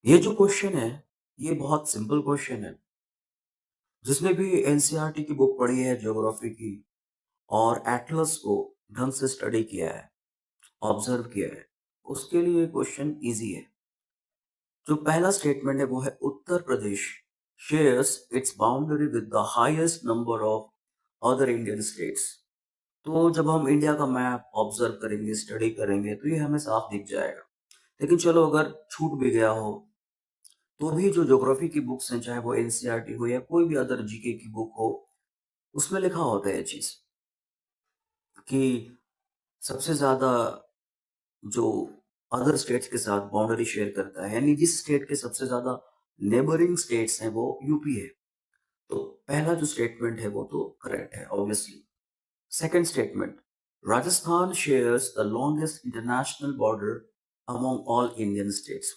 ये जो क्वेश्चन है, ये बहुत सिंपल क्वेश्चन है। जिसने भी एनसीईआरटी की बुक पढ़ी है ज्योग्राफी की और एटलस को ढंग से स्टडी किया है, ऑब्जर्व किया है, उसके लिए क्वेश्चन इजी है। जो पहला स्टेटमेंट है वो है Uttar Pradesh shares its boundary with the highest number of other Indian states. तो जब हम इंडिया का मैप ऑब्जर्व करेंगे, स्टडी करेंगे तो ये हमें साफ दिख जाएगा। लेकिन चलो अगर छूट भी गया हो तो भी जो ज्योग्राफी की बुक्स हैं, चाहे वो एनसीईआरटी हो या कोई भी अदर जीके की बुक हो, उसमें लिखा होता है ये चीज कि सबसे ज्यादा जो अदर स्टेट्स के साथ बाउंड्री शेयर करता है, यानी जिस स्टेट के सबसे ज्यादा नेबरिंग स्टेट्स हैं वो यूपी है। तो पहला जो स्टेटमेंट है वो तो करेक्ट है obviously. Second statement, Rajasthan shares the longest international border among all Indian states.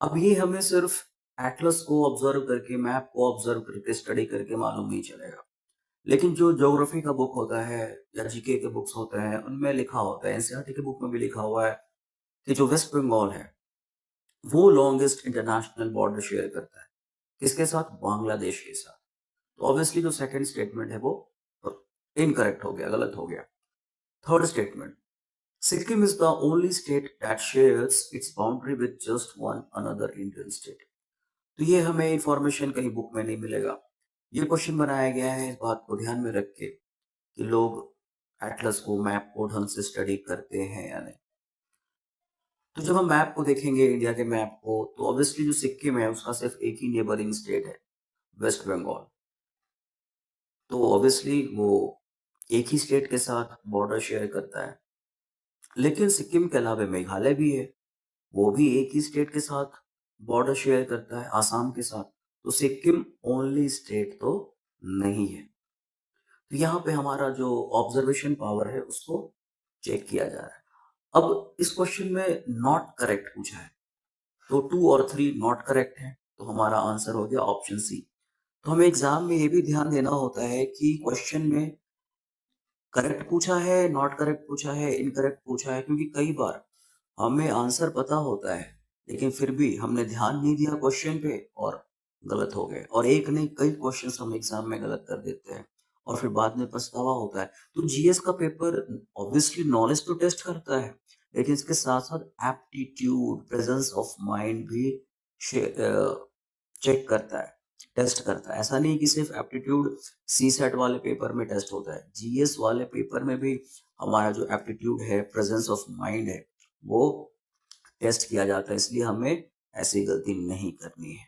अब ये हमें सिर्फ एटलस को ऑब्जर्व करके, मैप को ऑब्जर्व करके, स्टडी करके मालूम नहीं चलेगा। लेकिन जो ज्योग्राफी का बुक होता है या जीके के बुक्स होते हैं, उनमें लिखा होता है, एनसीईआरटी के बुक में भी लिखा हुआ है कि जो वेस्ट बंगाल है वो लॉन्गेस्ट इंटरनेशनल बॉर्डर शेयर करता है। किसके साथ? बांग्लादेश के साथ। तो ऑब्वियसली जो सेकंड स्टेटमेंट है वो इनकरेक्ट हो गया, गलत हो गया। Third statement, Sikkim is the only state that shares its boundary with just one another Indian state. तो ये हमें इंफॉर्मेशन कहीं बुक में नहीं मिलेगा। ये क्वेश्चन बनाया गया है इस बात को ध्यान में रख के कि लोग एटलस को, मैप को ढंग से स्टडी करते हैं या नहीं। तो जब हम मैप को देखेंगे, इंडिया के मैप को, तो ऑब्वियसली जो सिक्किम है उसका सिर्फ एक ही नेबरिंग स्टेट है, वेस्ट बंगाल। तो ऑब्वियसली वो एक ही स्टेट के साथ बॉर्डर शेयर करता है। लेकिन सिक्किम के अलावा मेघालय भी है, वो भी एक ही स्टेट के साथ बॉर्डर शेयर करता है, आसाम के साथ। तो सिक्किम ओनली स्टेट तो नहीं है। तो यहाँ पे हमारा जो ऑब्जर्वेशन पावर है उसको चेक किया जा रहा है। अब इस क्वेश्चन में नॉट करेक्ट पूछा है, तो 2 और 3 नॉट करेक्ट है, तो हमारा आंसर हो गया ऑप्शन सी। तो हमें एग्जाम में ये भी ध्यान देना होता है कि क्वेश्चन में करेक्ट पूछा है, नॉट करेक्ट पूछा है, इनकरेक्ट पूछा है, क्योंकि कई बार हमें आंसर पता होता है लेकिन फिर भी हमने ध्यान नहीं दिया क्वेश्चन पे और गलत हो गए। और एक नहीं, कई क्वेश्चंस हम एग्जाम में गलत कर देते हैं और फिर बाद में पछतावा होता है। तो जीएस का पेपर ऑब्वियसली नॉलेज तो टेस्ट करता है, लेकिन इसके साथ साथ एप्टीट्यूड, प्रेजेंस ऑफ माइंड भी चेक करता है, टेस्ट करता है। ऐसा नहीं कि सिर्फ एप्टीट्यूड सी सेट वाले पेपर में टेस्ट होता है, जीएस वाले पेपर में भी हमारा जो एप्टीट्यूड है, प्रेजेंस ऑफ माइंड है, वो टेस्ट किया जाता है। इसलिए हमें ऐसी गलती नहीं करनी है।